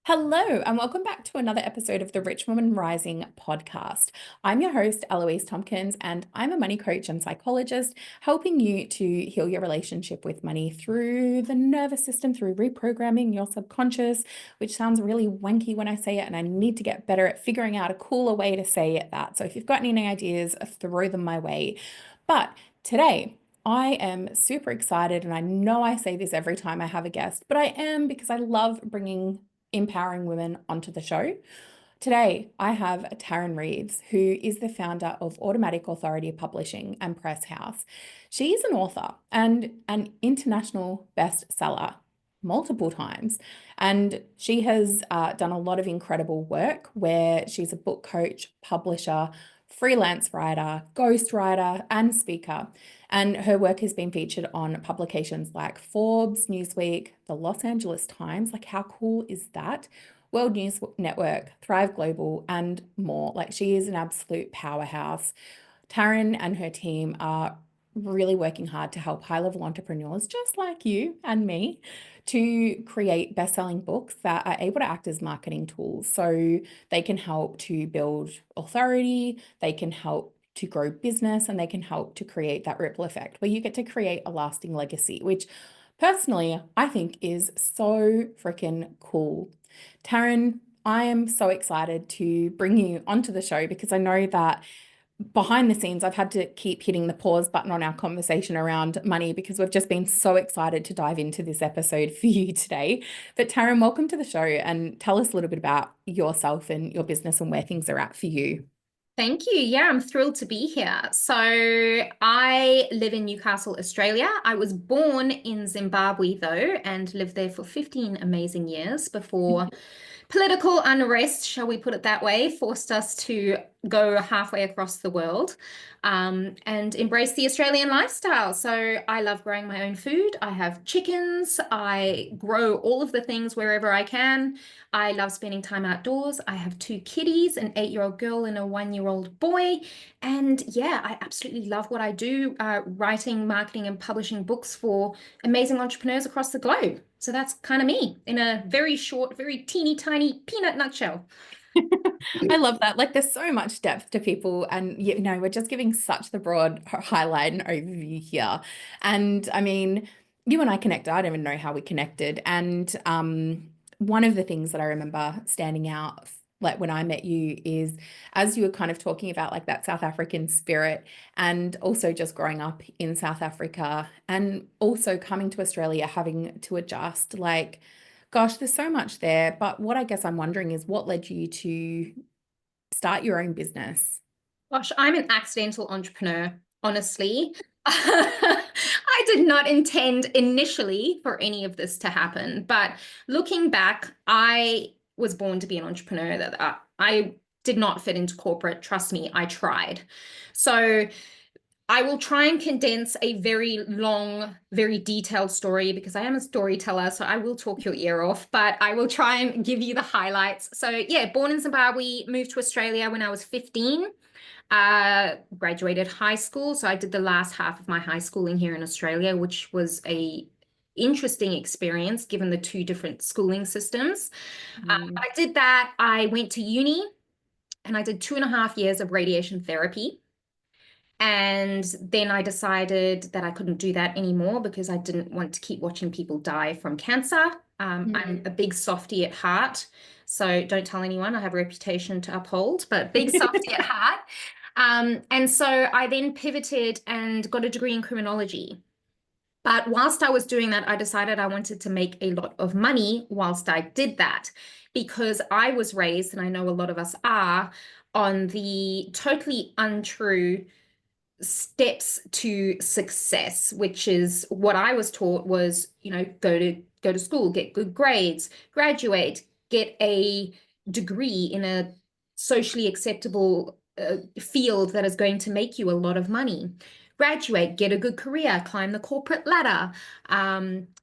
Hello, and welcome back to another episode of the Rich Woman Rising podcast. I'm your host, Eloise Tompkins, and I'm a money coach and psychologist, helping you to heal your relationship with money through the nervous system, through reprogramming your subconscious, which sounds really wanky when I say it, and I need to get better at figuring out a cooler way to say that. So if you've got any ideas, throw them my way. But today, I am super excited, and I know I say this every time I have a guest, but I am because I love bringing empowering women onto the show. Today, I have Tarryn Reeves, who is the founder of Automatic Authority Publishing and Press House. She is an author and an international bestseller multiple times. And she has done a lot of incredible work where she's a book coach, publisher, freelance writer, ghostwriter, and speaker. And her work has been featured on publications like Forbes, Newsweek, the Los Angeles Times. Like, how cool is that? World News Network, Thrive Global, and more. Like, she is an absolute powerhouse. Tarryn and her team are really working hard to help high-level entrepreneurs just like you and me to create best-selling books that are able to act as marketing tools. So they can help to build authority, they can help to grow business, and they can help to create that ripple effect where you get to create a lasting legacy, which personally I think is so freaking cool. Tarryn, I am so excited to bring you onto the show because I know that behind the scenes, I've had to keep hitting the pause button on our conversation around money because we've just been so excited to dive into this episode for you today. But Taryn, welcome to the show and tell us a little bit about yourself and your business and where things are at for you. Thank you. Yeah, I'm thrilled to be here. So, I live in Newcastle, Australia. I was born in Zimbabwe, though, and lived there for 15 amazing years before political unrest, shall we put it that way, forced us to go halfway across the world and embrace the Australian lifestyle. So I love growing my own food. I have chickens. I grow all of the things wherever I can. I love spending time outdoors. I have two kitties, an 8-year-old girl and a 1-year-old boy. And yeah, I absolutely love what I do, writing, marketing, and publishing books for amazing entrepreneurs across the globe. So that's kind of me in a very short, very teeny tiny peanut nutshell. I love that. Like, there's so much depth to people, and we're just giving such the broad highlight and overview here. And I mean, you and I connected. I don't even know how we connected. And one of the things that I remember standing out, like when I met you, is as you were kind of talking about like that South African spirit, and also just growing up in South Africa, and also coming to Australia, having to adjust, like. Gosh, there's so much there. But what I guess I'm wondering is what led you to start your own business? Gosh, I'm an accidental entrepreneur, honestly. I did not intend initially for any of this to happen, but looking back, I was born to be an entrepreneur. That I did not fit into corporate. Trust me, I tried. So I will try and condense a very long, very detailed story because I am a storyteller, so I will talk your ear off, but I will try and give you the highlights. So, yeah, born in Zimbabwe, moved to Australia when I was 15, graduated high school. So I did the last half of my high schooling here in Australia, which was a interesting experience given the two different schooling systems. Mm. I did that. I went to uni and I did 2.5 years of radiation therapy. And then I decided that I couldn't do that anymore because I didn't want to keep watching people die from cancer. I'm a big softie at heart. So don't tell anyone, I have a reputation to uphold, but big softie at heart. And so I then pivoted and got a degree in criminology. But whilst I was doing that, I decided I wanted to make a lot of money whilst I did that because I was raised, and I know a lot of us are, on the totally untrue steps to success, which is what I was taught was, go to school, get good grades, graduate, get a degree in a socially acceptable field that is going to make you a lot of money. Graduate, get a good career, climb the corporate ladder,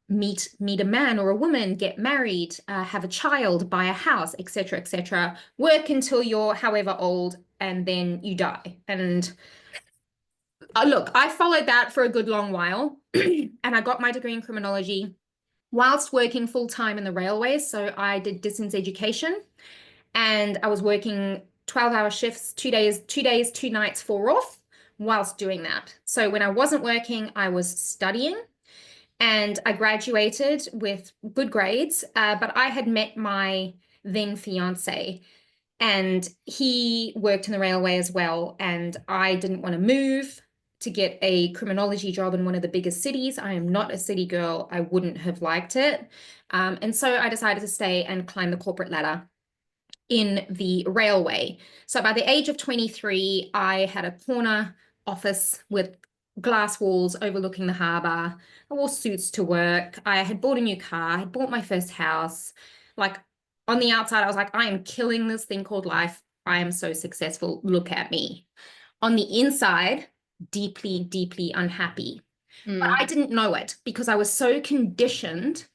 meet a man or a woman, get married, have a child, buy a house, etc., etc. Work until you're however old, and then you die. And look, I followed that for a good long while and I got my degree in criminology. whilst working full time in the railways. So I did distance education and I was working 12-hour shifts, 2 days, 2 nights, four off whilst doing that. So when I wasn't working, I was studying and I graduated with good grades. But I had met my then fiance and he worked in the railway as well. And I didn't want to move to get a criminology job in one of the biggest cities. I am not a city girl. I wouldn't have liked it. And so I decided to stay and climb the corporate ladder in the railway. So by the age of 23, I had a corner office with glass walls overlooking the harbour. I wore suits to work. I had bought a new car. I had bought my first house. Like on the outside, I was like, I am killing this thing called life. I am so successful. Look at me. On the inside, deeply, deeply unhappy. But I Mm. didn't know it because I was so conditioned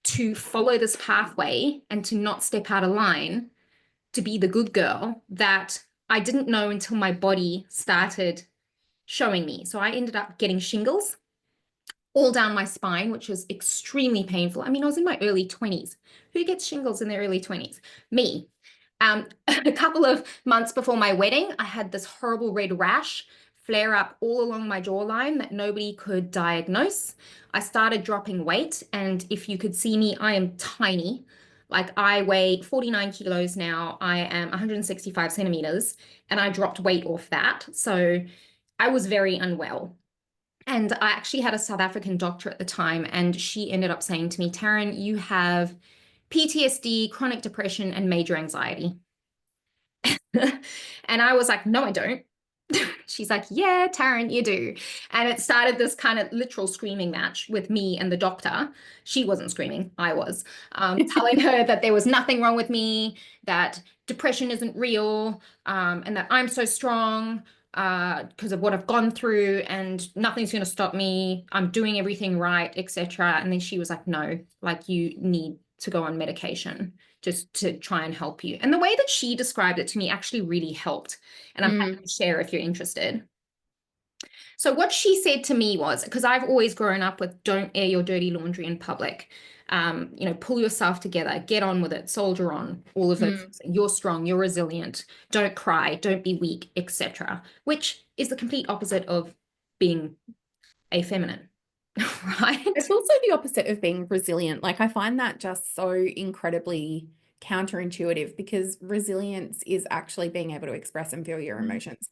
to follow this pathway and to not step out of line to be the good girl that I didn't know until my body started showing me. So I ended up getting shingles all down my spine, which was extremely painful. I mean, I was in my early 20s. Who gets shingles in their early 20s? Me. A couple of months before my wedding, I had this horrible red rash flare up all along my jawline that nobody could diagnose. I started dropping weight, and if you could see me, I am tiny. Like I weigh 49 kilos now. I am 165 centimeters, and I dropped weight off that. So I was very unwell. And I actually had a South African doctor at the time, and she ended up saying to me, Tarryn, you have PTSD, chronic depression, and major anxiety. And I was like, no, I don't. She's like, yeah, Tarryn, you do. And it started this kind of literal screaming match with me and the doctor. She wasn't screaming, I was, telling her that there was nothing wrong with me, that depression isn't real, and that I'm so strong because of what I've gone through, and nothing's going to stop me. I'm doing everything right, etc. And then she was like, no, like you need to go on medication just to try and help you. And the way that she described it to me actually really helped. And I'm happy Mm. to share if you're interested. So what she said to me was, because I've always grown up with don't air your dirty laundry in public. Pull yourself together, get on with it, soldier on, all of those Mm. things. You're strong, you're resilient, don't cry, don't be weak, etc. Which is the complete opposite of being a feminine, right? It's also the opposite of being resilient. Like I find that just so incredibly counterintuitive because resilience is actually being able to express and feel your emotions.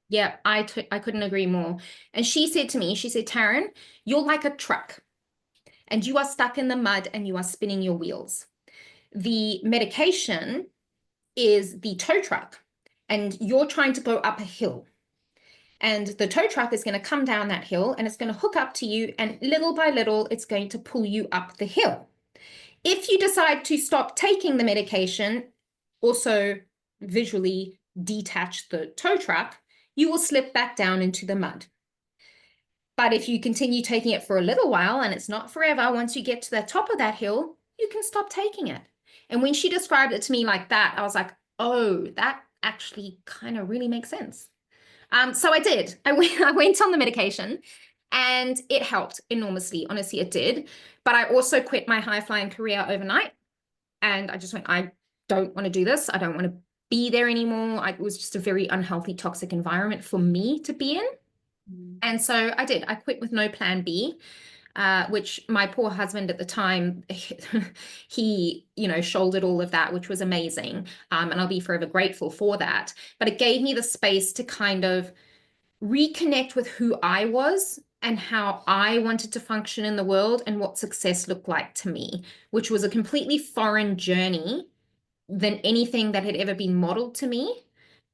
Yeah, I couldn't agree more. And she said to me, she said, Tarryn, you're like a truck and you are stuck in the mud and you are spinning your wheels. The medication is the tow truck and you're trying to go up a hill. And the tow truck is going to come down that hill and it's going to hook up to you. And little by little, it's going to pull you up the hill. If you decide to stop taking the medication, also visually detach the tow truck, you will slip back down into the mud. But if you continue taking it for a little while and it's not forever, once you get to the top of that hill, you can stop taking it. And when she described it to me like that, I was like, oh, that actually kind of really makes sense. So I did. I went on the medication and it helped enormously. Honestly, it did. But I also quit my high flying career overnight. And I just went, I don't want to do this. I don't want to be there anymore. It was just a very unhealthy, toxic environment for me to be in. Mm. And so I did. I quit with no plan B, which my poor husband at the time, he, shouldered all of that, which was amazing. And I'll be forever grateful for that. But it gave me the space to kind of reconnect with who I was and how I wanted to function in the world and what success looked like to me, which was a completely foreign journey than anything that had ever been modeled to me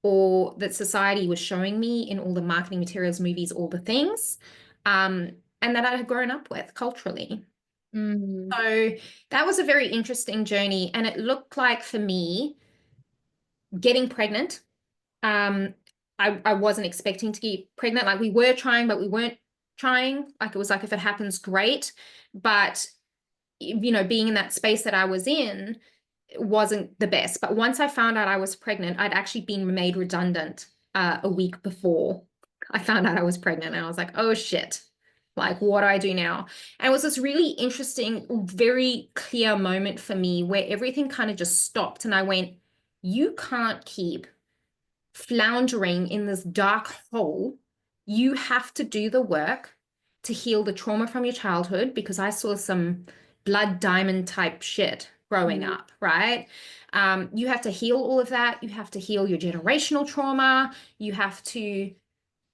or that society was showing me in all the marketing materials, movies, all the things, and that I had grown up with culturally. Mm. So that was a very interesting journey. And it looked like for me, getting pregnant. I wasn't expecting to get pregnant. Like we were trying, but we weren't trying. Like it was like if it happens, great. But being in that space that I was in wasn't the best. But once I found out I was pregnant, I'd actually been made redundant a week before I found out I was pregnant. And I was like, oh shit. Like, what do I do now? And it was this really interesting, very clear moment for me where everything kind of just stopped. And I went, you can't keep floundering in this dark hole. You have to do the work to heal the trauma from your childhood, because I saw some blood diamond type shit growing Mm. up, right? You have to heal all of that. You have to heal your generational trauma. You have to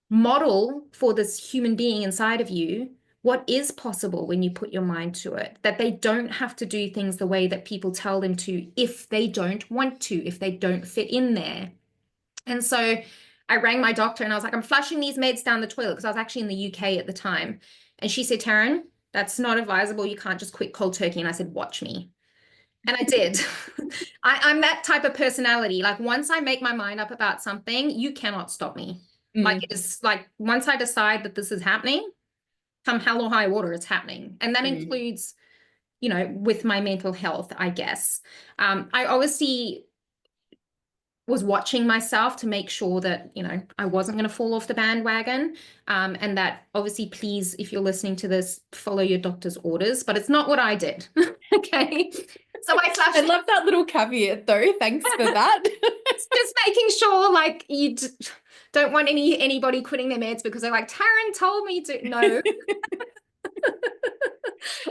model for this human being inside of you what is possible when you put your mind to it, that they don't have to do things the way that people tell them to if they don't want to, if they don't fit in there. And so I rang my doctor and I was like, I'm flushing these meds down the toilet, because I was actually in the UK at the time. And she said, Tarryn, that's not advisable. You can't just quit cold turkey. And I said, watch me. And I did. I'm that type of personality. Like, once I make my mind up about something, you cannot stop me. Like, Mm. it's like, once I decide that this is happening, come hell or high water, it's happening. And that Mm. includes, you know, with my mental health, I guess. I obviously was watching myself to make sure that, you know, I wasn't going to fall off the bandwagon. And that, obviously, please, if you're listening to this, follow your doctor's orders, but it's not what I did. Okay. So I I flushed. love that little caveat though. Thanks for that. Just making sure, like, you don't want anybody quitting their meds because they're like, Tarryn told me to. No.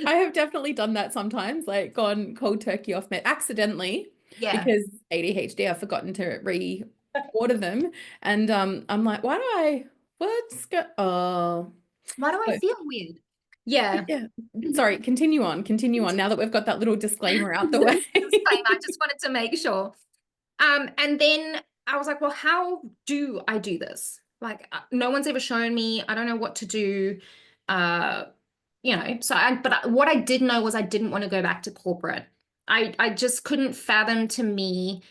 I have definitely done that sometimes, like gone cold turkey off med accidentally Yeah. because ADHD, I've forgotten to re-order them. And I'm like, why do what's go oh, Why do I so, feel weird? Yeah. yeah. Sorry, continue on now that we've got that little disclaimer out the way. Disclaimer, I just wanted to make sure. And then I was like, well, how do I do this? Like, no one's ever shown me. I don't know what to do. Uh, you know, but what I did know was I didn't want to go back to corporate. I just couldn't fathom, to me,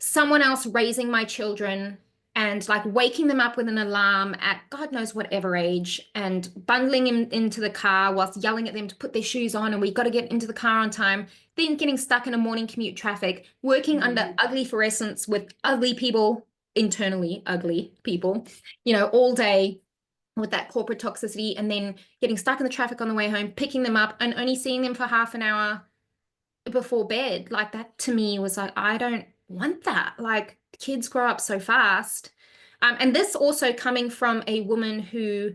someone else raising my children and like waking them up with an alarm at God knows whatever age, and bundling them into the car whilst yelling at them to put their shoes on and we got to get into the car on time, then getting stuck in a morning commute traffic, working under ugly fluorescents with ugly people, internally ugly people, you know, all day with that corporate toxicity, and then getting stuck in the traffic on the way home, picking them up and only seeing them for half an hour before bed. Like, that to me was like, I don't want that. Like, kids grow up so fast. And this also coming from a woman who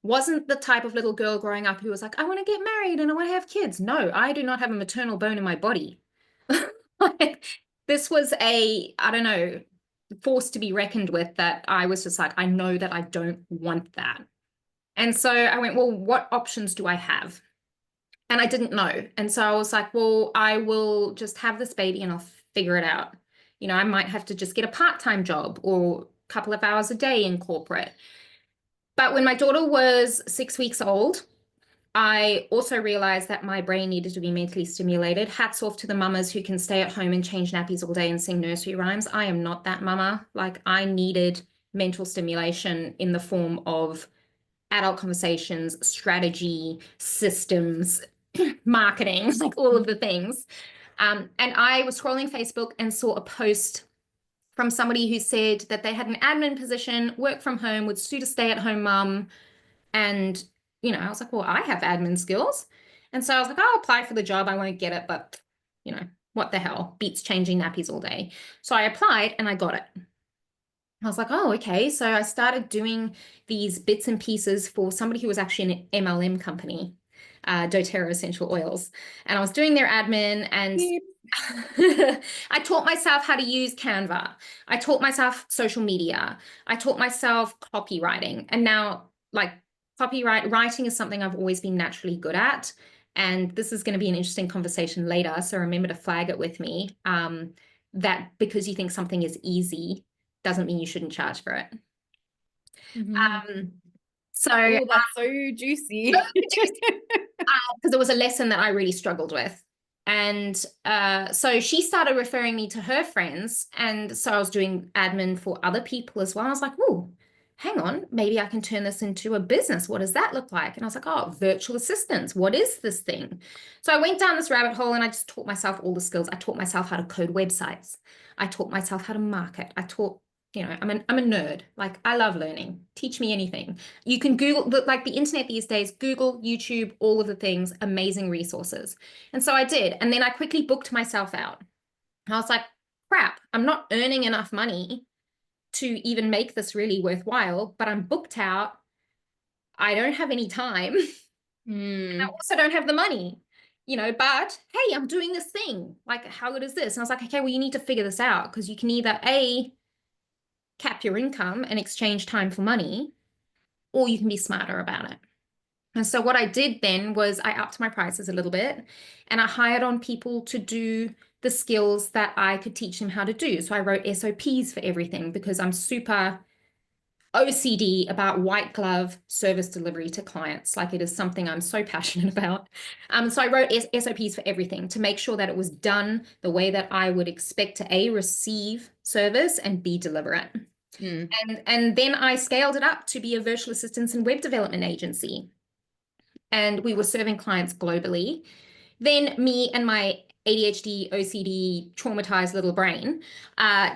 wasn't the type of little girl growing up who was like, I want to get married and I want to have kids. No, I do not have a maternal bone in my body. Like, this was I don't know, force to be reckoned with, that I was just like, I know that I don't want that. And so I went, well, what options do I have? And I didn't know. And so I was like, well, I will just have this baby and I'll figure it out. You know, I might have to just get a part-time job or a couple of hours a day in corporate. But when my daughter was 6 weeks old, I also realized that my brain needed to be mentally stimulated. Hats off to the mamas who can stay at home and change nappies all day and sing nursery rhymes. I am not that mama. Like, I needed mental stimulation in the form of adult conversations, strategy, systems, marketing, like all of the things. And I was scrolling Facebook and saw a post from somebody who said that they had an admin position, work from home, would suit a stay-at-home mum. And, you know, I was like, well, I have admin skills. And so I was like, I'll apply for the job. I won't get it, but, you know, what the hell? Beats changing nappies all day. So I applied and I got it. I was like, oh, okay. So I started doing these bits and pieces for somebody who was actually an MLM company, doTERRA Essential Oils. And I was doing their admin, and I taught myself how to use Canva. I taught myself social media. I taught myself copywriting. And now, like, writing is something I've always been naturally good at. And this is going to be an interesting conversation later. So remember to flag it with me, that because you think something is easy doesn't mean you shouldn't charge for it. Mhm. So Oh, that's so juicy. because it was a lesson that I really struggled with. And so she started referring me to her friends. And so I was doing admin for other people as well. I was like, oh, hang on, maybe I can turn this into a business. What does that look like? And I was like, oh, virtual assistants. What is this thing? So I went down this rabbit hole and I just taught myself all the skills. I taught myself how to code websites. I taught myself how to market. I taught I'm a nerd. Like I love learning. Teach me anything. You can Google like the internet these days, Google, YouTube, all of the things, amazing resources. And so I did. And then I quickly booked myself out. I was like, crap, I'm not earning enough money to even make this really worthwhile, but I'm booked out. I don't have any time. I Mm. also don't have the money, but hey, I'm doing this thing. Like, how good is this? And I was like, okay, well, you need to figure this out because you can either A, cap your income and exchange time for money, or you can be smarter about it. And so what I did then was I upped my prices a little bit and I hired on people to do the skills that I could teach them how to do. So I wrote SOPs for everything because I'm super OCD about white glove service delivery to clients. Like it is something I'm so passionate about. So I wrote SOPs for everything to make sure that it was done the way that I would expect to A, receive service and B, deliver it. Mm. And then I scaled it up to be a virtual assistance and web development agency. And we were serving clients globally. Then me and my ADHD, OCD, traumatized little brain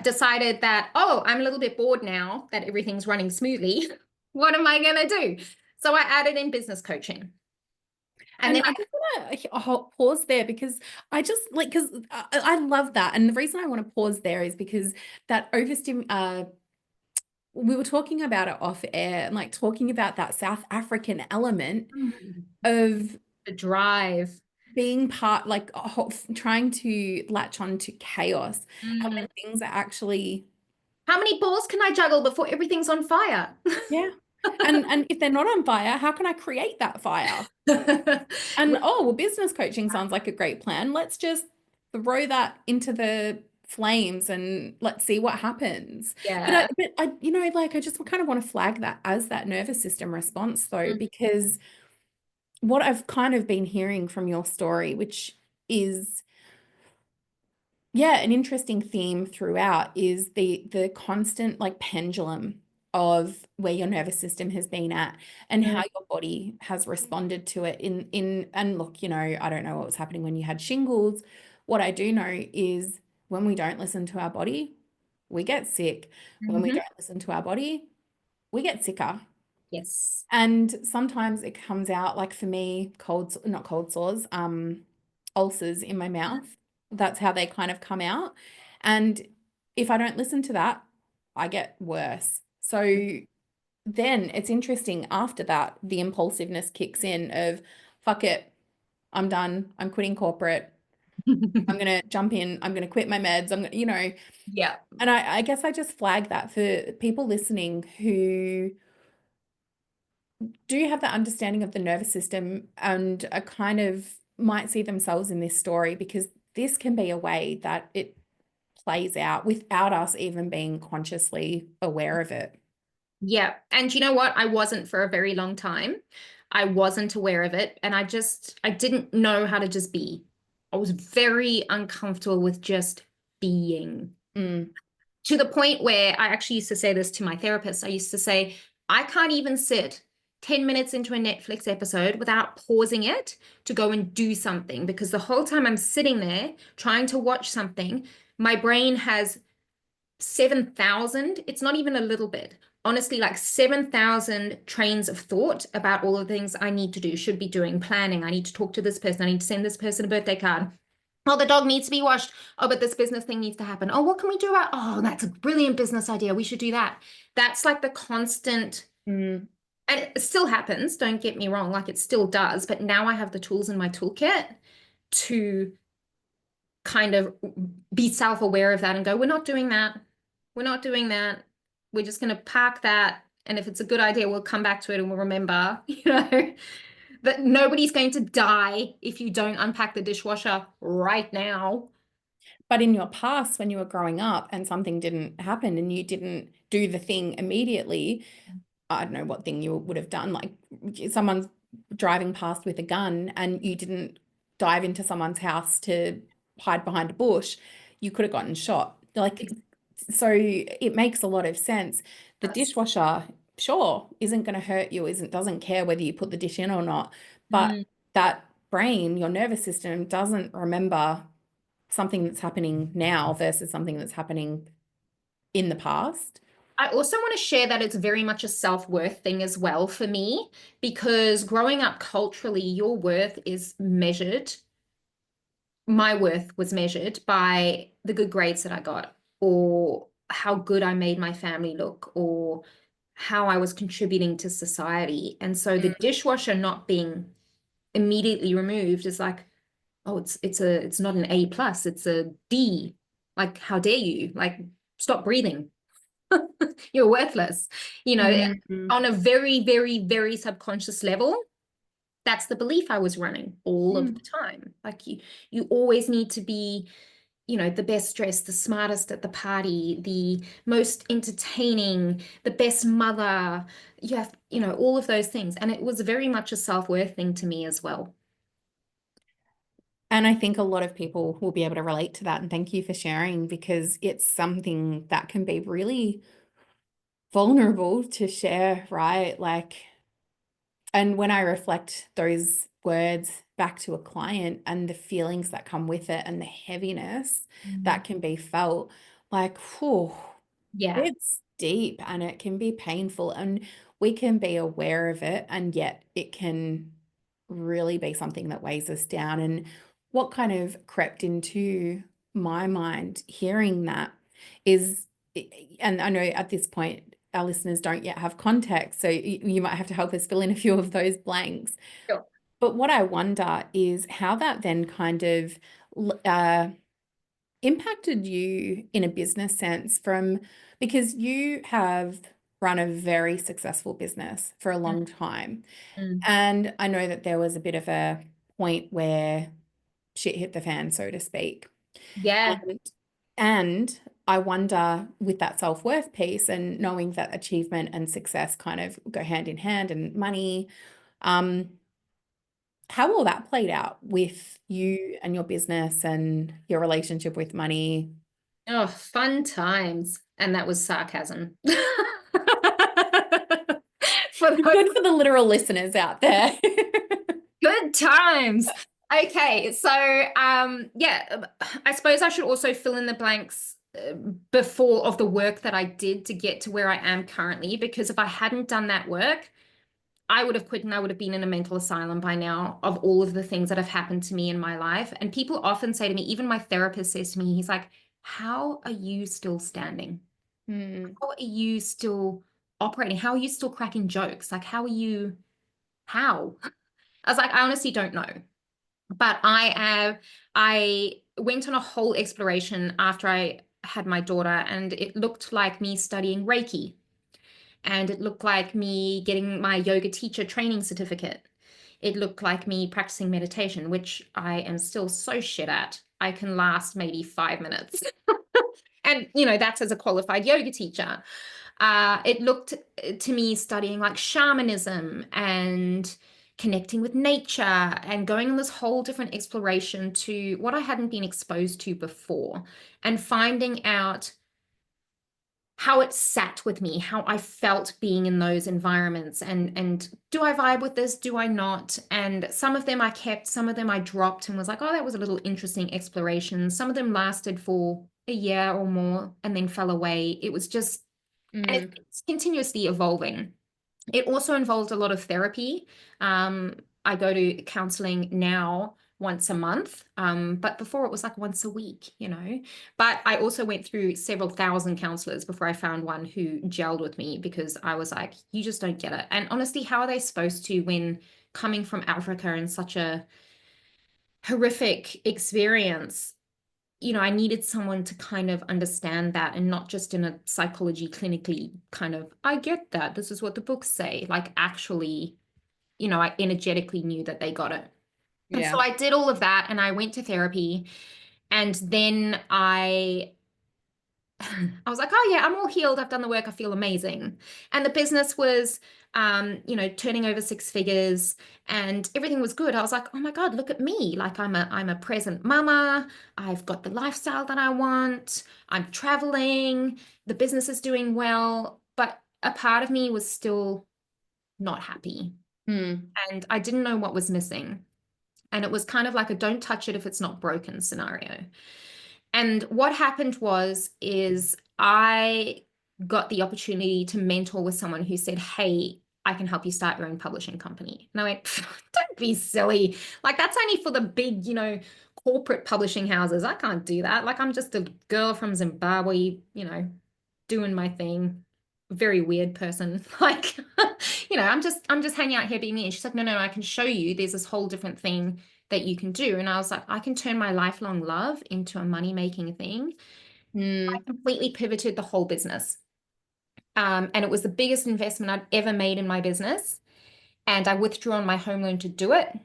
decided that, oh, I'm a little bit bored now that everything's running smoothly. What am I going to do? So I added in business coaching. And And then I just want to pause there because I just like, because I love that. And the reason I want to pause there is because that we were talking about it off air and like talking about that South African element of the drive. being part, like trying to latch on to chaos. And Mm. when things are actually, How many balls can I juggle before everything's on fire? yeah. And if they're not on fire, how can I create that fire? And Right. oh, well, business coaching sounds like a great plan. Let's just throw that into the flames and let's see what happens. Yeah. Like I just kind of want to flag that as that nervous system response though, Mm. because what I've kind of been hearing from your story, which is yeah, an interesting theme throughout is the constant like pendulum of where your nervous system has been at and how Mm. your body has responded to it in and look, I don't know what was happening when you had shingles. What I do know is when we don't listen to our body, we get sick. When we Mhm. don't listen to our body, we get sicker. Yes. And sometimes it comes out like for me, not cold sores, ulcers in my mouth. That's how they kind of come out. And if I don't listen to that, I get worse. So then it's interesting after that, the impulsiveness kicks in of fuck it, I'm done. I'm quitting corporate. I'm gonna jump in, I'm gonna quit my meds. Yeah. And I guess I just flag that for people listening who do have that understanding of the nervous system and a kind of might see themselves in this story because this can be a way that it plays out without us even being consciously aware of it. Yeah. And you know what? I wasn't for a very long time. I wasn't aware of it. And I didn't know how to just be. I was very uncomfortable with just being, Mm. to the point where I actually used to say this to my therapist. I used to say, I can't even sit 10 minutes into a Netflix episode without pausing it to go and do something because the whole time I'm sitting there trying to watch something, my brain has 7,000, it's not even a little bit. Honestly, like 7,000 trains of thought about all the things I need to do, should be doing, planning. I need to talk to this person. I need to send this person a birthday card. Oh, the dog needs to be washed. Oh, but this business thing needs to happen. Oh, what can we do about? Oh, that's a brilliant business idea. We should do that. That's like the constant, Mm. and it still happens. Don't get me wrong, like it still does. But now I have the tools in my toolkit to kind of be self-aware of that and go, we're not doing that. We're not doing that. We're just going to park that. And if it's a good idea, we'll come back to it and we'll remember, that nobody's going to die if you don't unpack the dishwasher right now. But in your past, when you were growing up and something didn't happen and you didn't do the thing immediately, I don't know what thing you would have done. Like someone's driving past with a gun and you didn't dive into someone's house to hide behind a bush, you could have gotten shot. Like, so it makes a lot of sense. The That's dishwasher, sure, isn't going to hurt you, doesn't care whether you put the dish in or not. But mm, that brain, your nervous system doesn't remember something that's happening now versus something that's happening in the past. I also want to share that it's very much a self-worth thing as well for me, because growing up culturally, your worth is measured. My worth was measured by the good grades that I got, or how good I made my family look, or how I was contributing to society. And so the dishwasher not being immediately removed is like, oh, it's not an A plus, it's a D. Like, how dare you? Like, stop breathing. You're worthless. You know, Mm, on a very, very, very subconscious level, that's the belief I was running all of the mm. time. Like you always need to be, the best dressed, the smartest at the party, the most entertaining, the best mother. You have, all of those things. And it was very much a self-worth thing to me as well. And I think a lot of people will be able to relate to that. And thank you for sharing because it's something that can be really vulnerable to share, right? Like, and when I reflect those words back to a client and the feelings that come with it and the heaviness that can be felt, like, whew, Yeah. it's deep and it can be painful, and we can be aware of it, and yet it can really be something that weighs us down. And what kind of crept into my mind hearing that is, and I know at this point our listeners don't yet have context, so you might have to help us fill in a few of those blanks. Sure. But what I wonder is how that then kind of uh, impacted you in a business sense from, because you have run a very successful business for a long time. Mm. And I know that there was a bit of a point where shit hit the fan, so to speak. Yeah. And, and I wonder with that self-worth piece and knowing that achievement and success kind of go hand in hand and money, um, how all that played out with you and your business and your relationship with money. Oh, fun times. And that was sarcasm. For those Good for the literal listeners out there. good times. Okay, so yeah, I suppose I should also fill in the blanks before of the work that I did to get to where I am currently, because if I hadn't done that work, I would have quit and I would have been in a mental asylum by now of all of the things that have happened to me in my life. And people often say to me, even my therapist says to me, he's like, how are you still standing? Hmm. How are you still operating? How are you still cracking jokes? Like, how? I was like, I honestly don't know. But I went on a whole exploration after I had my daughter, and it looked like me studying Reiki, and it looked like me getting my yoga teacher training certificate. It looked like me practicing meditation, which I am still so shit at. I can last maybe 5 minutes. And, that's as a qualified yoga teacher. It looked to me studying like shamanism and connecting with nature and going on this whole different exploration to what I hadn't been exposed to before, and finding out how it sat with me, how I felt being in those environments, and do I vibe with this? Do I not? And some of them I kept, some of them I dropped and was like, oh, that was a little interesting exploration. Some of them lasted for a year or more and then fell away. It was just, and Mm. it's continuously evolving. It also involved a lot of therapy. I go to counseling now once a month, but before it was like once a week. But I also went through several thousand counselors before I found one who gelled with me, because I was like, you just don't get it. And honestly, how are they supposed to when coming from Africa and such a horrific experience? I needed someone to kind of understand that, and not just in a psychology clinically kind of, I get that. This is what the books say. Like, actually, I energetically knew that they got it. And so Yeah. I did all of that and I went to therapy. And then I was like, oh yeah, I'm all healed. I've done the work. I feel amazing. And the business was, turning over 6 figures, and everything was good. I was like, oh my God, look at me. Like, I'm a present mama. I've got the lifestyle that I want. I'm traveling. The business is doing well. But a part of me was still not happy. Mm. And I didn't know what was missing. And it was kind of like a don't touch it if it's not broken scenario. And what happened is I got the opportunity to mentor with someone who said, hey, I can help you start your own publishing company. And I went, don't be silly. Like, that's only for the big, corporate publishing houses. I can't do that. Like, I'm just a girl from Zimbabwe, doing my thing. Very weird person. Like, I'm just hanging out here being me. And she's like, no, no, I can show you. There's this whole different thing that you can do. And I was like, I can turn my lifelong love into a money-making thing. I Mm. completely pivoted the whole business. And it was the biggest investment I'd ever made in my business. And I withdrew on my home loan to do it,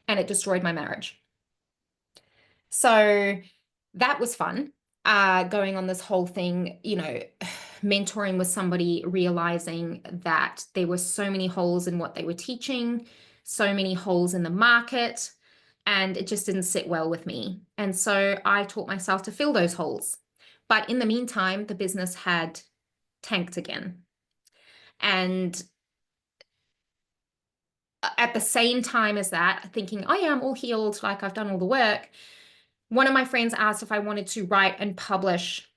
and it destroyed my marriage. So that was fun. Going on this whole thing, mentoring with somebody, realizing that there were so many holes in what they were teaching, so many holes in the market, and it just didn't sit well with me. And so I taught myself to fill those holes. But in the meantime, the business had tanked again. And at the same time as that, thinking, oh yeah, I'm all healed, like I've done all the work. One of my friends asked if I wanted to write and publish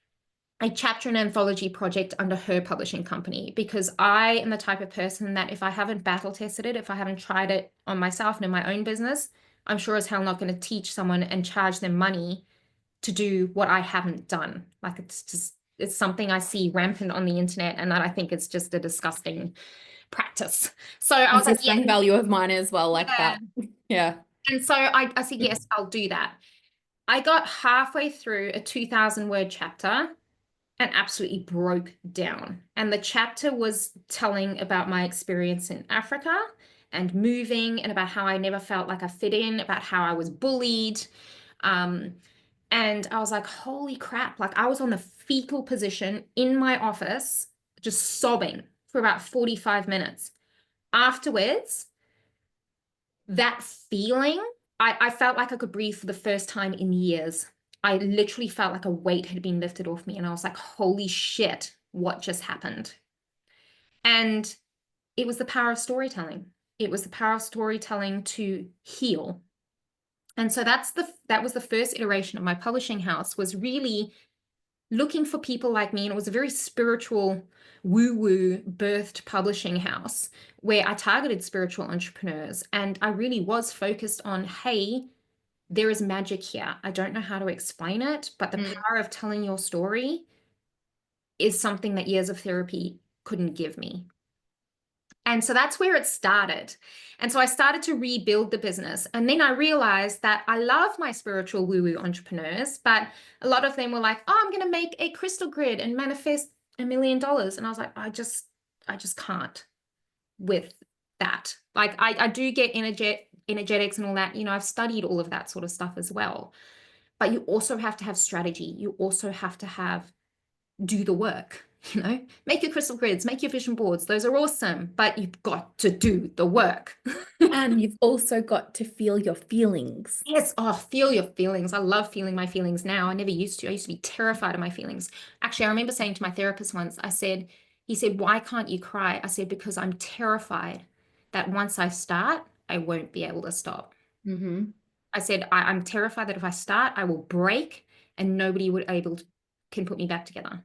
a chapter and anthology project under her publishing company, because I am the type of person that if I haven't battle tested it, if I haven't tried it on myself and in my own business, I'm sure as hell not going to teach someone and charge them money to do what I haven't done. Like, it's something I see rampant on the internet, and that I think it's just a disgusting practice. So I was That's a like, yeah, strong value of mine as well, like yeah. that. Yeah. And so I said, yes, I'll do that. I got halfway through a 2,000-word chapter and absolutely broke down. And the chapter was telling about my experience in Africa and moving, and about how I never felt like I fit in, about how I was bullied. Um, and I was like, holy crap. Like, I was on the fetal position in my office, just sobbing for about 45 minutes. Afterwards, that feeling, I felt like I could breathe for the first time in years. I literally felt like a weight had been lifted off me, and I was like, holy shit, what just happened? And it was the power of storytelling. It was the power of storytelling to heal. And so that was the first iteration of my publishing house, was really looking for people like me. And it was a very spiritual, woo-woo birthed publishing house where I targeted spiritual entrepreneurs. And I really was focused on, hey, there is magic here. I don't know how to explain it, but the Mm. power of telling your story is something that years of therapy couldn't give me. And so that's where it started. And so I started to rebuild the business. And then I realized that I love my spiritual woo-woo entrepreneurs, but a lot of them were like, oh, I'm going to make a crystal grid and manifest $1 million. And I was like, I just can't with that. Like, I do get energetics and all that. I've studied all of that sort of stuff as well. But you also have to have strategy. You also have to do the work. Make your crystal grids, make your vision boards. Those are awesome, but you've got to do the work. And you've also got to feel your feelings. Yes. Oh, feel your feelings. I love feeling my feelings now. I never used to. I used to be terrified of my feelings. Actually, I remember saying to my therapist once, he said, why can't you cry? I said, because I'm terrified that once I start, I won't be able to stop. Mm-hmm. I said, I'm terrified that if I start, I will break and nobody can put me back together.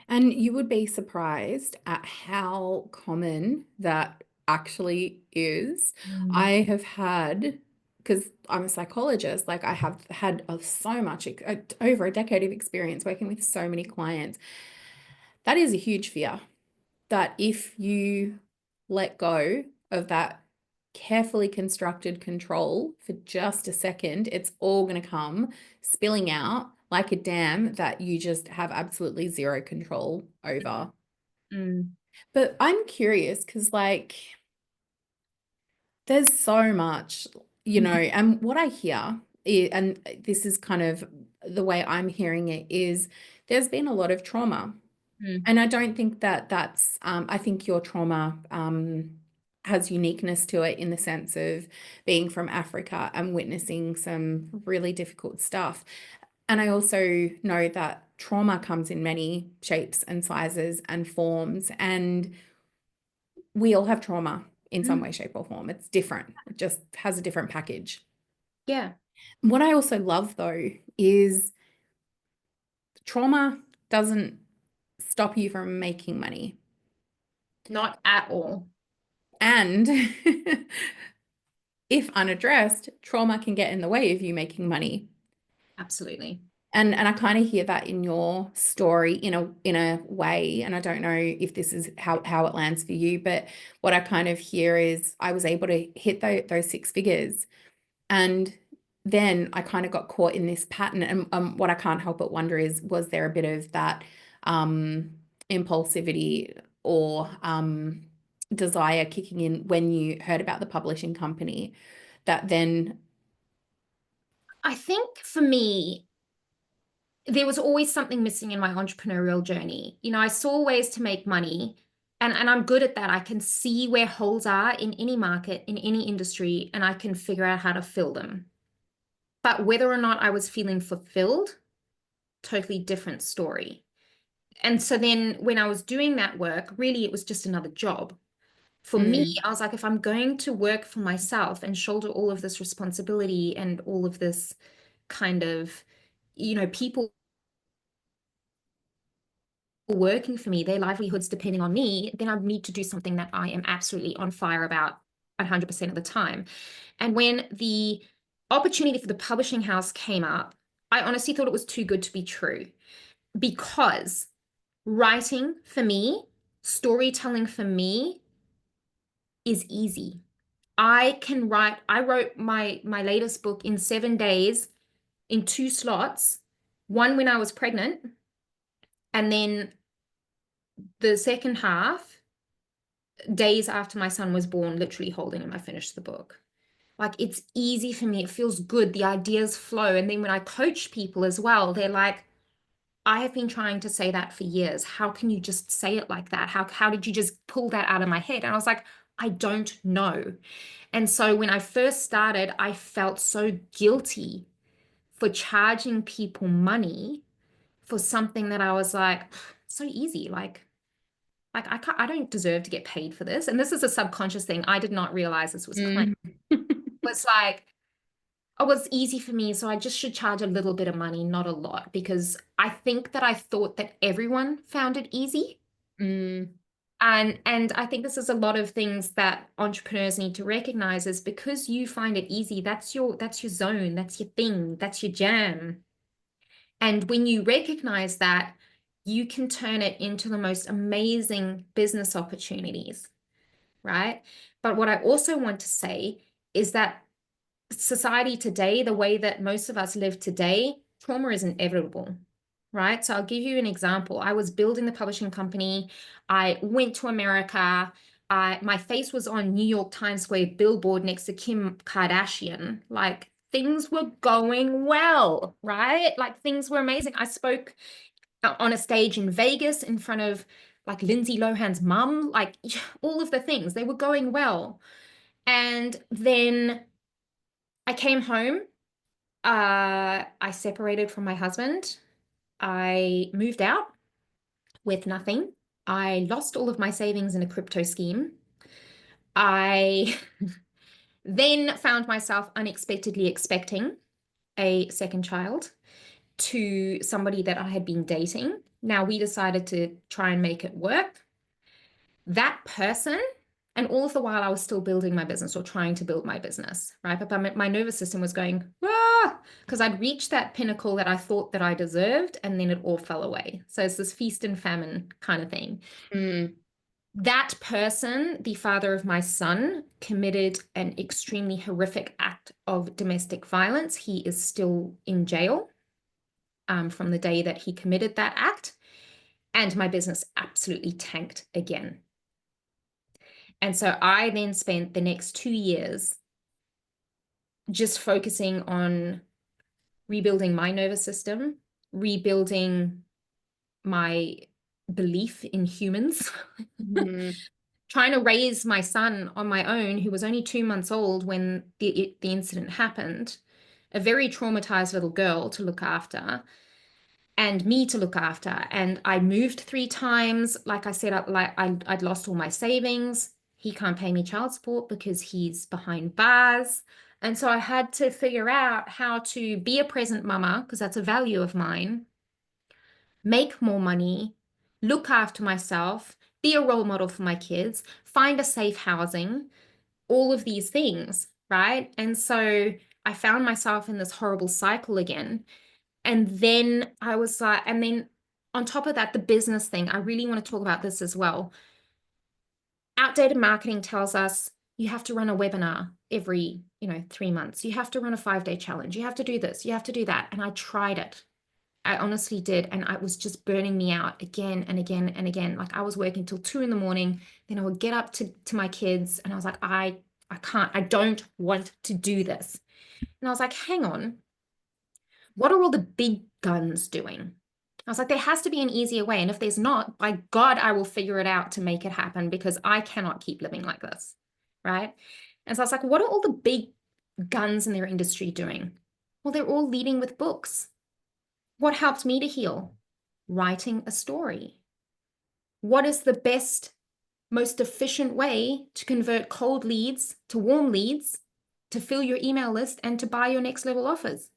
And you would be surprised at how common that actually is. Mm. I have had, because I'm a psychologist, like I have had so much, over a decade of experience working with so many clients. That is a huge fear, that if you let go of that carefully constructed control for just a second, it's all going to come spilling out like a dam that you just have absolutely zero control over. Mm. But I'm curious because, like, there's so much, and what I hear, and this is kind of the way I'm hearing it, is there's been a lot of trauma. Mm. And I don't think that I think your trauma has uniqueness to it in the sense of being from Africa and witnessing some really difficult stuff. And I also know that trauma comes in many shapes and sizes and forms, and we all have trauma in some Mm. way, shape, or form. It's different, it just has a different package. Yeah. What I also love, though, is trauma doesn't stop you from making money. Not at all. And if unaddressed, trauma can get in the way of you making money. Absolutely. And I kind of hear that in your story in a way, and I don't know if this is how it lands for you, but what I kind of hear is I was able to hit those six figures, and then I kind of got caught in this pattern. And what I can't help but wonder is, was there a bit of that impulsivity or desire kicking in when you heard about the publishing company that then I think for me, there was always something missing in my entrepreneurial journey. I saw ways to make money, and I'm good at that. I can see where holes are in any market, in any industry, and I can figure out how to fill them. But whether or not I was feeling fulfilled, totally different story. And so then when I was doing that work, really it was just another job. For me, mm, I was like, if I'm going to work for myself and shoulder all of this responsibility and all of this kind of, people working for me, their livelihoods depending on me, then I need to do something that I am absolutely on fire about 100% of the time. And when the opportunity for the publishing house came up, I honestly thought it was too good to be true, because writing for me, storytelling for me is easy. I wrote my latest book in 7 days in two slots, one when I was pregnant, and then the second half days after my son was born, literally holding him, I finished the book. Like, it's easy for me. It feels good. The ideas flow. And then when I coach people as well, they're like, I have been trying to say that for years. How can you just say it like that? How did you just pull that out of my head? And I was like, I don't know. And so when I first started, I felt so guilty for charging people money for something that I was like, so easy. Like I don't deserve to get paid for this. And this is a subconscious thing. I did not realize this was planned. mm, It was like, oh, it's easy for me, so I just should charge a little bit of money, not a lot, because I think that I thought that everyone found it easy. mm, And I think this is a lot of things that entrepreneurs need to recognize, is because you find it easy, that's your zone, that's your thing, that's your jam. And when you recognize that, you can turn it into the most amazing business opportunities, right? But what I also want to say is that society today, the way that most of us live today, trauma is inevitable, right? So I'll give you an example. I was building the publishing company. I went to America. My face was on New York Times Square billboard next to Kim Kardashian. Like, things were going well, right? Like, things were amazing. I spoke on a stage in Vegas in front of like Lindsay Lohan's mum, like all of the things, they were going well. And then I came home. I separated from my husband. I moved out with nothing. I lost all of my savings in a crypto scheme. I then found myself unexpectedly expecting a second child to somebody that I had been dating. Now, we decided to try and make it work. That person, and all of the while I was still building my business, or trying to build my business, right? But my nervous system was going, ah, because I'd reached that pinnacle that I thought that I deserved, and then it all fell away. So it's this feast and famine kind of thing. mm, That person, the father of my son, committed an extremely horrific act of domestic violence. He is still in jail from the day that he committed that act. And my business absolutely tanked again. And so I then spent the next 2 years just focusing on rebuilding my nervous system, rebuilding my belief in humans, mm, trying to raise my son on my own, who was only 2 months old when the incident happened, a very traumatized little girl to look after, and me to look after. And I moved 3 times. Like I said, I'd lost all my savings. He can't pay me child support because he's behind bars. And so I had to figure out how to be a present mama, because that's a value of mine, make more money, look after myself, be a role model for my kids, find a safe housing, all of these things, right? And so I found myself in this horrible cycle again. And then I was like, and then on top of that, the business thing, I really want to talk about this as well. Outdated marketing tells us you have to run a webinar every, 3 months. You have to run a 5-day challenge. You have to do this, you have to do that. And I tried it. I honestly did. And I was just burning me out again and again and again. Like I was working till 2 in the morning. Then I would get up to my kids and I was like, I can't, I don't want to do this. And I was like, hang on, what are all the big guns doing? I was like, there has to be an easier way. And if there's not, by God, I will figure it out to make it happen because I cannot keep living like this. Right. And so I was like, what are all the big guns in their industry doing? Well, they're all leading with books. What helped me to heal? Writing a story. What is the best, most efficient way to convert cold leads to warm leads, to fill your email list, and to buy your next level offers?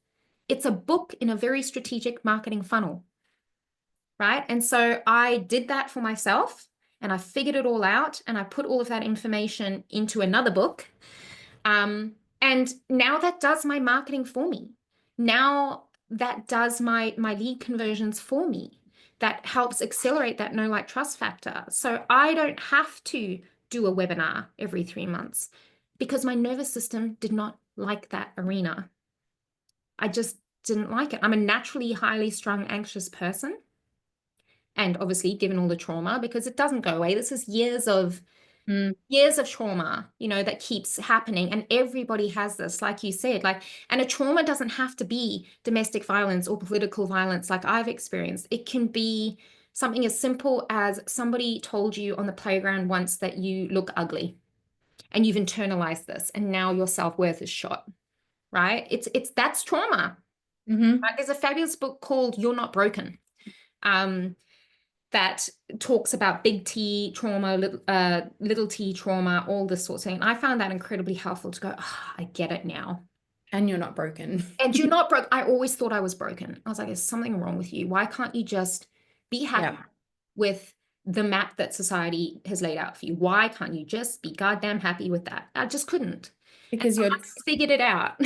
It's a book in a very strategic marketing funnel, right? And so I did that for myself and I figured it all out and I put all of that information into another book. And now that does my marketing for me. Now that does my lead conversions for me. That helps accelerate that know, like, trust factor. So I don't have to do a webinar every 3 months because my nervous system did not like that arena. I just didn't like it. I'm a naturally highly strung, anxious person. And obviously, given all the trauma, because it doesn't go away. This is years of Mm. trauma, that keeps happening. And everybody has this, like you said, and a trauma doesn't have to be domestic violence or political violence like I've experienced. It can be something as simple as somebody told you on the playground once that you look ugly and you've internalized this and now your self-worth is shot, right? That's trauma. Mm-hmm. Right? There's a fabulous book called You're Not Broken. That talks about big T trauma, little t trauma, all this sort of thing. And I found that incredibly helpful to go, I get it now. And you're not broken. And you're not broke. I always thought I was broken. I was like, there's something wrong with you. Why can't you just be happy Yeah. with the map that society has laid out for you? Why can't you just be goddamn happy with that? I just couldn't. And Because so you're, I figured it out.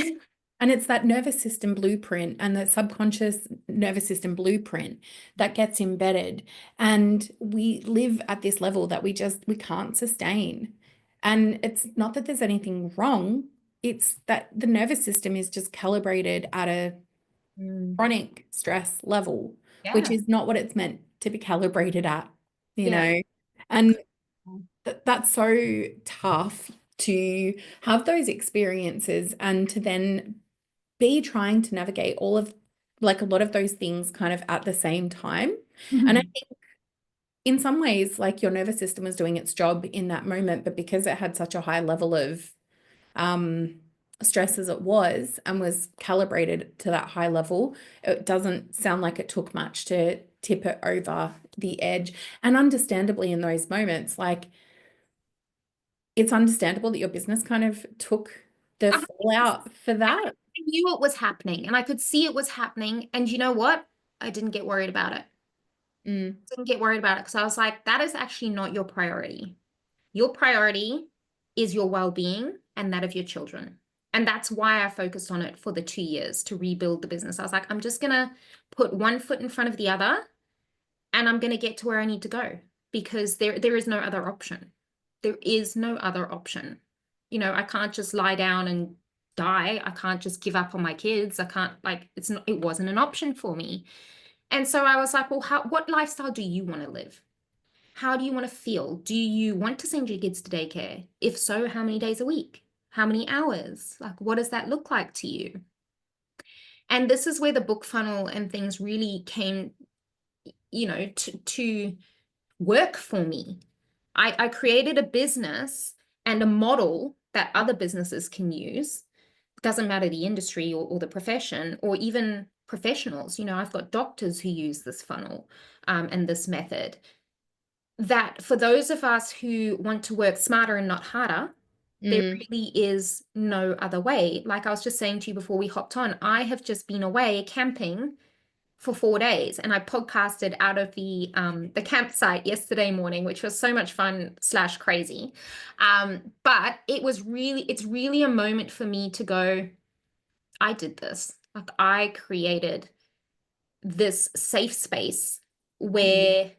and it's that nervous system blueprint and the subconscious nervous system blueprint that gets embedded. And we live at this level that we can't sustain. And it's not that there's anything wrong, it's that the nervous system is just calibrated at a Mm. chronic stress level, which Yeah. is not what it's meant to be calibrated at, you Yeah. know? And that's so tough to have those experiences and to then be trying to navigate all of like a lot of those things kind of at the same time. And I Mhm. think in some ways, like your nervous system was doing its job in that moment, but because it had such a high level of um, stress as it was and was calibrated to that high level, it doesn't sound like it took much to tip it over the edge. And understandably, in those moments, like it's understandable that your business kind of took the I fallout for that. knew it was happening and I could see it was happening. And you know what? I didn't get worried about it. Mm, Didn't get worried about it because I was like, that is actually not your priority. Your priority is your well-being and that of your children. And that's why I focused on it for the 2 years to rebuild the business. I was like, I'm just gonna put one foot in front of the other and I'm gonna get to where I need to go because there is no other option. There is no other option. I can't just lie down and die. I can't just give up on my kids. I can't, like, it wasn't an option for me. And so I was like, well, what lifestyle do you want to live? How do you want to feel? Do you want to send your kids to daycare? If so, how many days a week? How many hours? Like, what does that look like to you? And this is where the book funnel and things really came, to work for me. I created a business and a model that other businesses can use. Doesn't matter the industry or the profession or even professionals. I've got doctors who use this funnel and this method. That for those of us who want to work smarter and not harder, there mm, really is no other way. Like I was just saying to you before we hopped on, I have just been away camping for 4 days, and I podcasted out of the campsite yesterday morning, which was so much fun slash crazy. But it's really a moment for me to go, I did this. Like I created this safe space where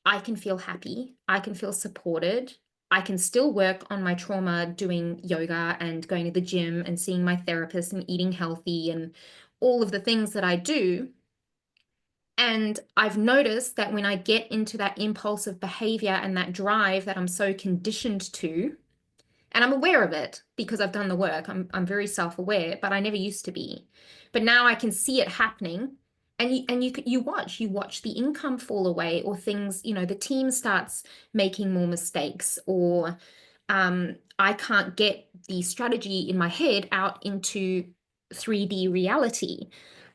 I can feel happy, I can feel supported. I can still work on my trauma doing yoga and going to the gym and seeing my therapist and eating healthy and all of the things that I do. And I've noticed that when I get into that impulsive behavior and that drive that I'm so conditioned to, and I'm aware of it because I've done the work. I'm very self-aware, but I never used to be. But now I can see it happening, and you watch the income fall away, or things, the team starts making more mistakes, or I can't get the strategy in my head out into 3D reality.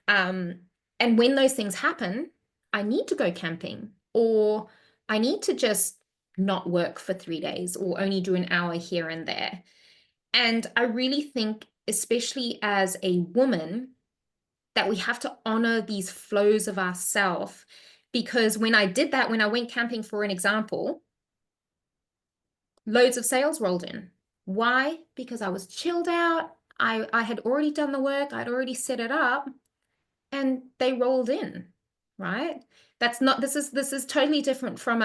Um, and when those things happen, I need to go camping, or I need to just not work for 3 days or only do an hour here and there. And I really think, especially as a woman, that we have to honor these flows of ourself. Because when I did that, when I went camping, for an example, loads of sales rolled in. Why? Because I was chilled out. I had already done the work, I'd already set it up, and they rolled in, right? That's not, this is totally different from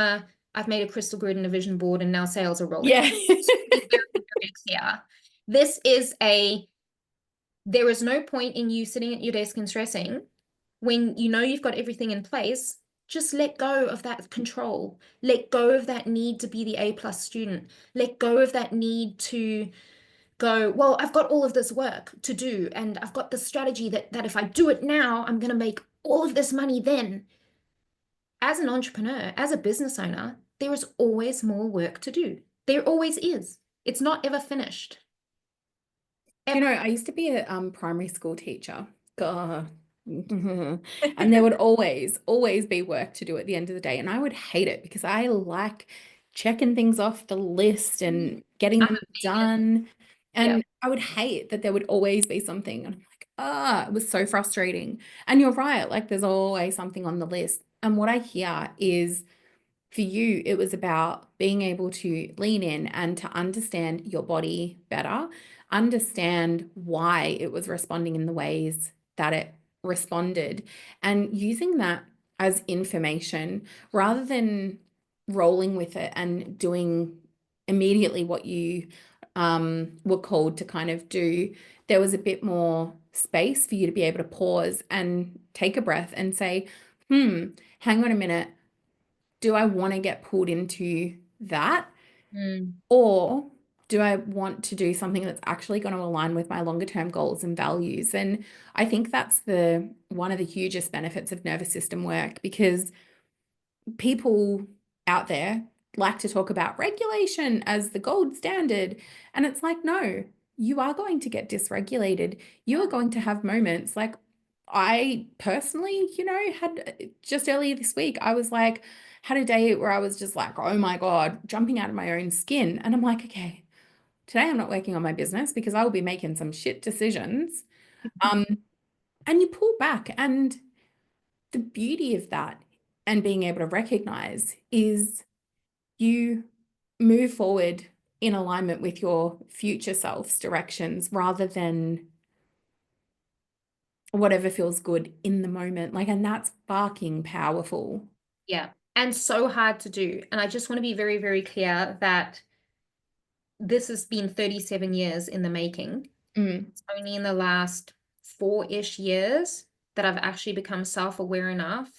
I've made a crystal grid and a vision board and now sales are rolling. Yeah. Be very, very clear. This is there is no point in you sitting at your desk and stressing when you know you've got everything in place. Just let go of that control. Let go of that need to be the A+ student. Let go of that need to go, well, I've got all of this work to do, and I've got the strategy that if I do it now, I'm going to make all of this money then. As an entrepreneur, as a business owner, there is always more work to do. There always is. It's not ever finished. Do you know, I used to be a primary school teacher. God. And there would always be work to do at the end of the day. And I would hate it because I like checking things off the list and getting I'm them a vegan. done. Yep. And I would hate that there would always be something. And I'm like, it was so frustrating. And you're right, like there's always something on the list. And what I hear is, for you, it was about being able to lean in and to understand your body better, understand why it was responding in the ways that it responded, and using that as information rather than rolling with it and doing immediately what you were called to kind of do. There was a bit more space for you to be able to pause and take a breath and say, hang on a minute, do I want to get pulled into that? Mm. Or do I want to do something that's actually going to align with my longer term goals and values? And I think that's the one of the hugest benefits of nervous system work, because people out there like to talk about regulation as the gold standard. And it's like, no, you are going to get dysregulated. You are going to have moments like I personally, had just earlier this week, I was like, had a day where I was just like, oh my God, jumping out of my own skin. And I'm like, okay, today I'm not working on my business because I will be making some shit decisions. Um, and you pull back, and the beauty of that and being able to recognize is you move forward in alignment with your future self's directions rather than whatever feels good in the moment. Like, and that's fucking powerful. Yeah. And so hard to do. And I just want to be very, very clear that this has been 37 years in the making. Mm, It's only in the last 4-ish years that I've actually become self-aware enough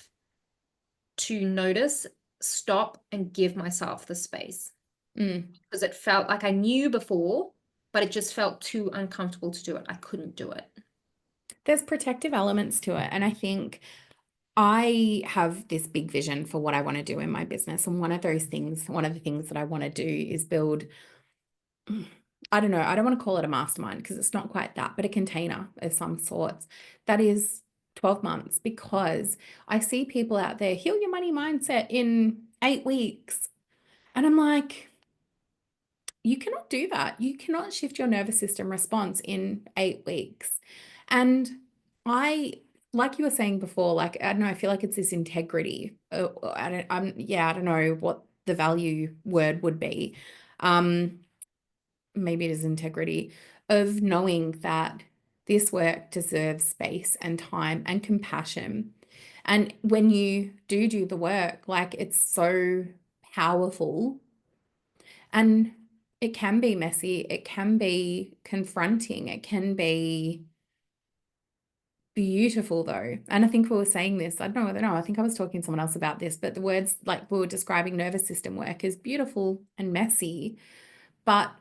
to notice, stop, and give myself the space. mm. Because it felt like I knew before, but it just felt too uncomfortable to do it. I couldn't do it. There's protective elements to it. And I think I have this big vision for what I want to do in my business. And one of the things that I want to do is build, I don't know, I don't want to call it a mastermind because it's not quite that, but a container of some sorts that is 12 months, because I see people out there heal your money mindset in 8 weeks. And I'm like, you cannot do that. You cannot shift your nervous system response in 8 weeks. And I like you were saying before, like, I don't know, I feel like it's this integrity. I don't know what the value word would be. Um, Maybe it is integrity of knowing that this work deserves space and time and compassion. And when you do the work, like it's so powerful, and it can be messy, it can be confronting, it can be beautiful though. And I think we were saying this, I don't know, I think I was talking to someone else about this, but the words like we were describing nervous system work as beautiful and messy, but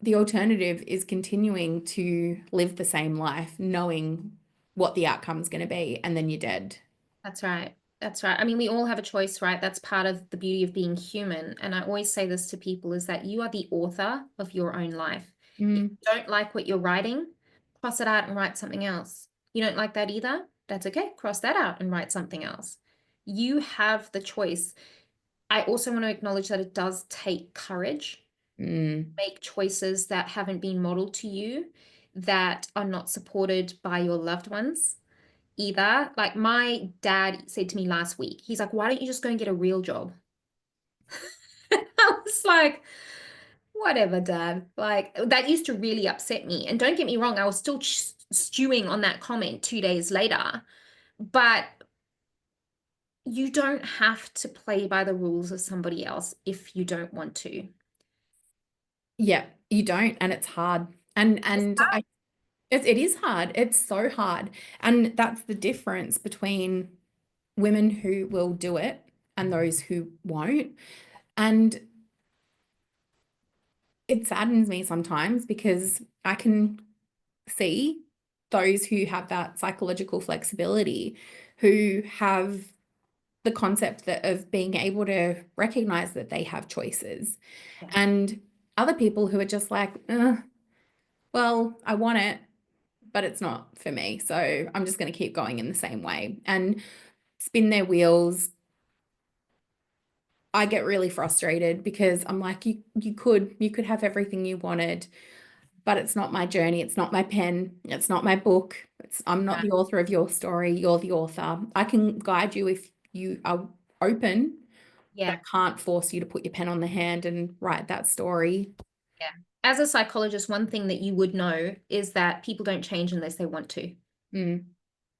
the alternative is continuing to live the same life, knowing what the outcome's going to be, and then you're dead. That's right. That's right. I mean, we all have a choice, right? That's part of the beauty of being human. And I always say this to people is that you are the author of your own life. If Mm, you don't like what you're writing, cross it out and write something else. You don't like that either? That's okay. Cross that out and write something else. You have the choice. I also want to acknowledge that it does take courage mm. to make choices that haven't been modeled to you, that are not supported by your loved ones either. Like my dad said to me last week, he's like, why don't you just go and get a real job? I was like, whatever, dad. Like that used to really upset me. And don't get me wrong, I was still stewing on that comment 2 days later. But you don't have to play by the rules of somebody else if you don't want to. Yeah, you don't, and it's hard. And it is hard. It's so hard. And that's the difference between women who will do it and those who won't. And it saddens me sometimes because I can see those who have that psychological flexibility, who have the concept that of being able to recognize that they have choices, Yeah. and other people who are just like, well, I want it, but it's not for me. So I'm just going to keep going in the same way and spin their wheels. I get really frustrated because I'm like, you could have everything you wanted, but it's not my journey. It's not my pen. It's not my book. I'm not the author of your story. You're the author. I can guide you if you are open, but Yeah. I can't force you to put your pen on the hand and write that story. Yeah. As a psychologist, one thing that you would know is that people don't change unless they want to, Mm,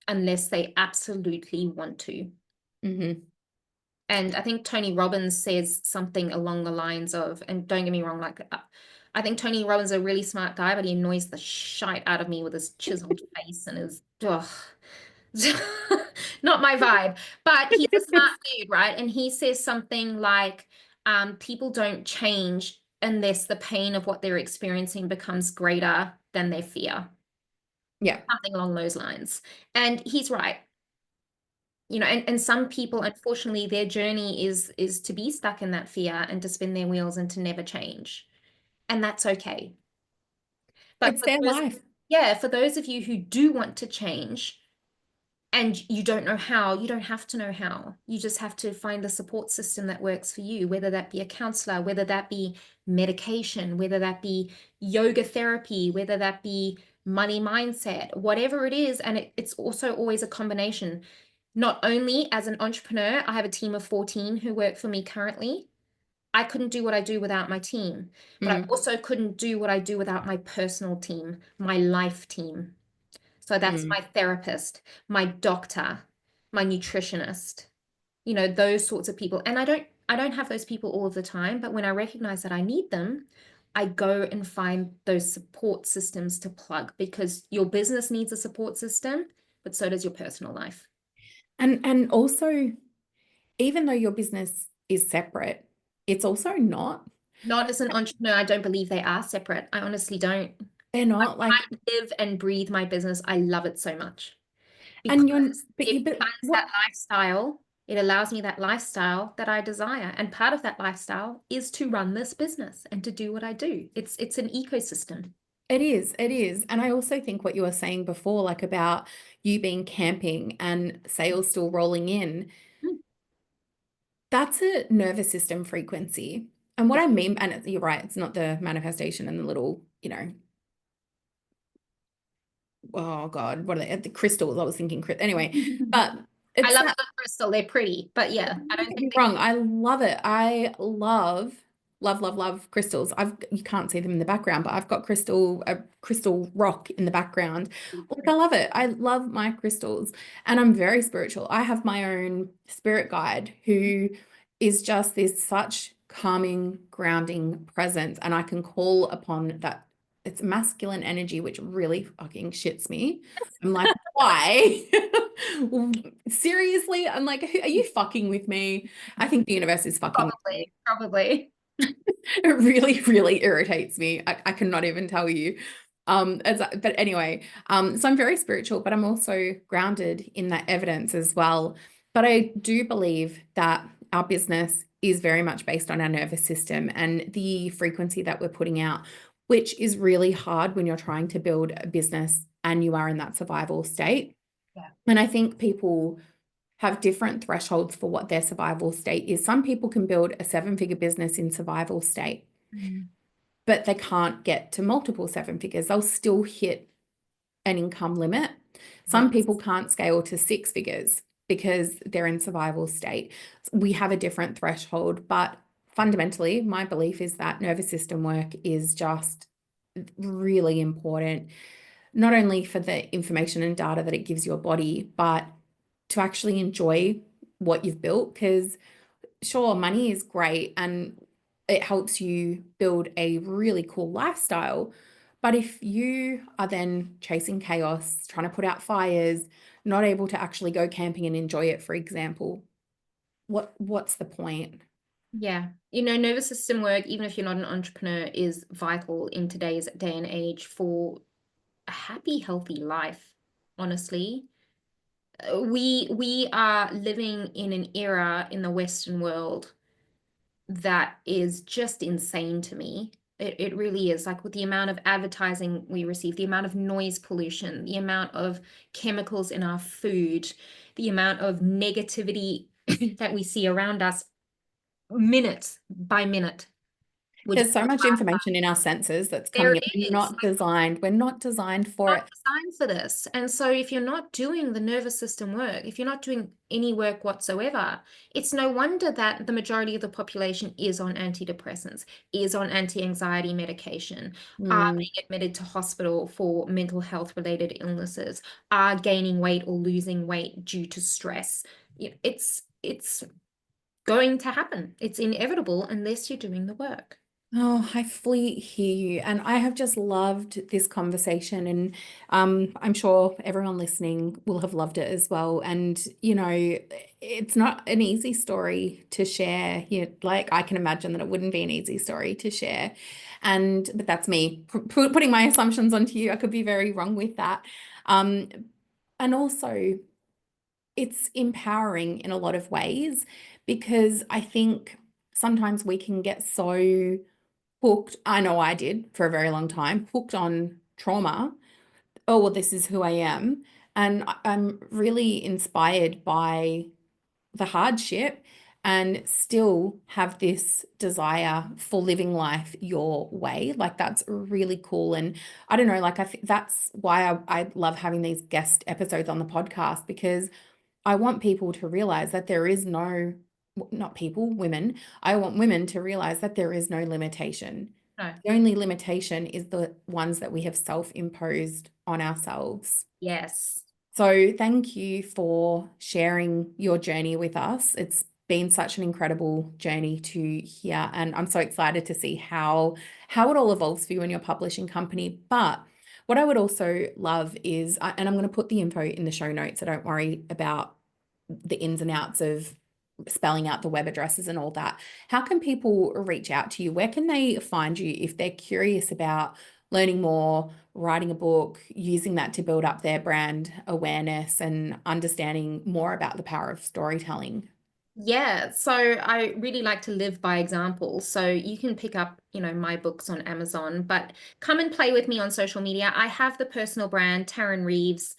unless they absolutely want to. hmm And I think Tony Robbins says something along the lines of, and don't get me wrong, like I think Tony Robbins is a really smart guy, but he annoys the shite out of me with his chiseled face and his ugh. Not my vibe. But he's a smart dude, right? And he says something like, people don't change unless the pain of what they're experiencing becomes greater than their fear. Yeah, Something along those lines. And he's right. And some people, unfortunately, their journey is to be stuck in that fear and to spin their wheels and to never change. And that's okay. But it's their life. yeah, for those of you who do want to change, and you don't know how, you don't have to know how. You just have to find the support system that works for you, whether that be a counselor, whether that be medication, whether that be yoga therapy, whether that be money mindset, whatever it is. And it's also always a combination. Not only as an entrepreneur, I have a team of 14 who work for me currently. I couldn't do what I do without my team, but I Mm, also couldn't do what I do without my personal team, my life team. So that's mm. my therapist, my doctor, my nutritionist, those sorts of people. And I don't have those people all of the time, but when I recognize that I need them, I go and find those support systems to plug because your business needs a support system, but so does your personal life. And also, even though your business is separate, it's also not. Not as an entrepreneur, I don't believe they are separate. I honestly don't. They're not like, I live and breathe my business. I love it so much because and you're, it but funds that what lifestyle. It allows me that lifestyle that I desire. And part of that lifestyle is to run this business and to do what I do. It's an ecosystem. it is. And I also think what you were saying before, like about you being camping and sales still rolling in, Mm. that's a nervous system frequency. And what Yeah. I mean, and you're right, it's not the manifestation and the little, you know, oh God, what are they? The crystals. I was thinking, anyway, but I it's love that. the crystal. They're pretty, but yeah, I Don't don't get think me wrong. I love it. I love crystals. You can't see them in the background, but I've got a crystal rock in the background. Like I love it. I love my crystals, and I'm very spiritual. I have my own spirit guide who is just this such calming, grounding presence, and I can call upon that. It's masculine energy, which really fucking shits me. I'm like, why? Seriously? I'm like, are you fucking with me? I think the universe is fucking with me. probably, probably. It really, really irritates me. I cannot even tell you. But anyway, so I'm very spiritual, but I'm also grounded in that evidence as well. But I do believe that our business is very much based on our nervous system and the frequency that we're putting out, which is really hard when you're trying to build a business and you are in that survival state. Yeah. And I think people have different thresholds for what their survival state is. Some people can build a seven-figure business in survival state, Mm. but they can't get to multiple seven figures. They'll still hit an income limit. Some Yes. people can't scale to six figures because they're in survival state. We have a different threshold, but fundamentally, my belief is that nervous system work is just really important, not only for the information and data that it gives your body, but to actually enjoy what you've built. Because sure, money is great and it helps you build a really cool lifestyle. But if you are then chasing chaos, trying to put out fires, not able to actually go camping and enjoy it, for example, what's the point? Yeah. You know, nervous system work, even if you're not an entrepreneur, is vital in today's day and age for a happy, healthy life, honestly. We are living in an era in the Western world that is just insane to me. It really is. Like with the amount of advertising we receive, the amount of noise pollution, the amount of chemicals in our food, the amount of negativity that we see around us minute by minute. We're There's just so much information in our senses that's there coming it in. We're is. not designed. We're not designed for Not it. designed for this. And so if you're not doing the nervous system work, if you're not doing any work whatsoever, it's no wonder that the majority of the population is on antidepressants, is on anti-anxiety medication, are Mm. being admitted to hospital for mental health related illnesses, are gaining weight or losing weight due to stress. It's going to happen. It's inevitable unless you're doing the work. Oh, I fully hear you. And I have just loved this conversation. And I'm sure everyone listening will have loved it as well. And, it's not an easy story to share. Like I can imagine that it wouldn't be an easy story to share. But that's me putting my assumptions onto you. I could be very wrong with that. Um, and also, it's empowering in a lot of ways because I think sometimes we can get so hooked. I know I did for a very long time, hooked on trauma. Oh, well, this is who I am. And I'm really inspired by the hardship and still have this desire for living life your way. Like that's really cool. And I don't know, like I think that's why I love having these guest episodes on the podcast because I want people to realize that there is no, not people, women. I want women to realize that there is no limitation. No. The only limitation is the ones that we have self-imposed on ourselves. Yes. So thank you for sharing your journey with us. It's been such an incredible journey to hear, and I'm so excited to see how it all evolves for you and your publishing company. But what I would also love is, and I'm going to put the info in the show notes, so don't worry about the ins and outs of spelling out the web addresses and all that. How can people reach out to you? Where can they find you if they're curious about learning more, writing a book, using that to build up their brand awareness and understanding more about the power of storytelling? Yeah, so I really like to live by example. So you can pick up, my books on Amazon, but come and play with me on social media. I have the personal brand, Tarryn Reeves.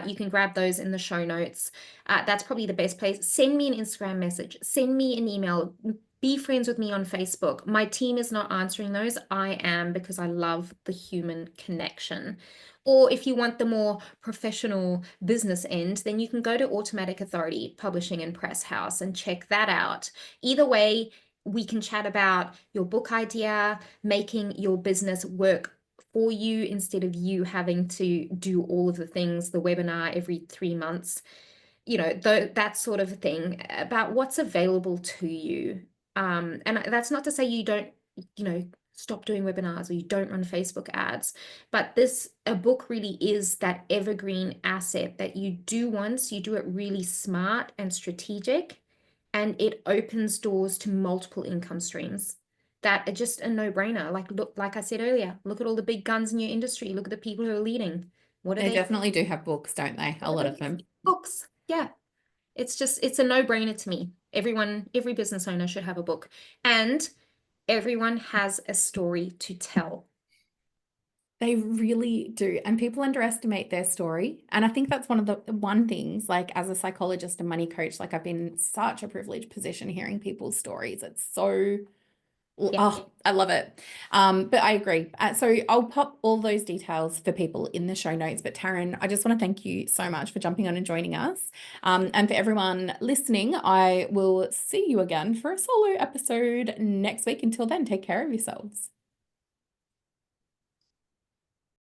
You can grab those in the show notes. That's probably the best place. Send me an Instagram message, send me an email, be friends with me on Facebook. My team is not answering those. I am because I love the human connection. Or if you want the more professional business end, then you can go to Automatic Authority Publishing and Press House and check that out. Either way, we can chat about your book idea, making your business work for you instead of you having to do all of the things, the webinar every 3 months, that sort of thing about what's available to you. And that's not to say you don't, stop doing webinars or you don't run Facebook ads, but a book really is that evergreen asset that you do once, you do it really smart and strategic, and it opens doors to multiple income streams that are just a no-brainer. Like I said earlier, look at all the big guns in your industry. Look at the people who are leading. What are They they? definitely do have books, don't they? A lot of them. Books. Yeah. It's a no-brainer to me. Every business owner should have a book, and everyone has a story to tell. They really do. And people underestimate their story. And I think that's one of the one things, like as a psychologist and money coach, like I've been in such a privileged position hearing people's stories. It's so, Yeah. oh, I love it. But I agree. So I'll pop all those details for people in the show notes. But Tarryn, I just want to thank you so much for jumping on and joining us. And for everyone listening, I will see you again for a solo episode next week. Until then, take care of yourselves.